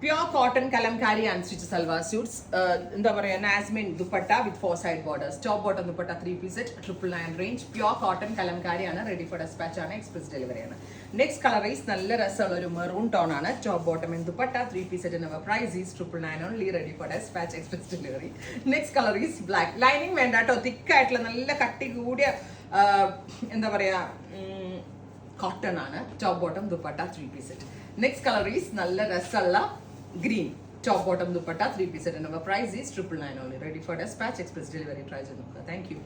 Pure cotton kalamkari unstitched salwar suits. എന്താ പറയുക Nasmin dupatta with 4 side borders. Top bottom dupatta 3 piece set 999 range. Pure cotton kalamkari ആണ്. Ready for despatch ആണ്. Express delivery ആണ്. Next colour is നല്ല രസമുള്ള ഒരു മെറൂൺ ടോൺ ആണ്. Top bottom in dupatta 3 piece set. Our price is 999 only. Ready for despatch express delivery. Next colour is black. Lining വേണ്ട കേട്ടോ. തിക്കായിട്ടുള്ള നല്ല കട്ടി കൂടിയ എന്താ പറയുക കോട്ടൺ ആണ്. Top bottom dupatta 3 piece set. Next colour is നല്ല രസമുള്ള green top bottom dupatta 3 piece set and our price is 999 only. Ready for dispatch express delivery. Try to thank you.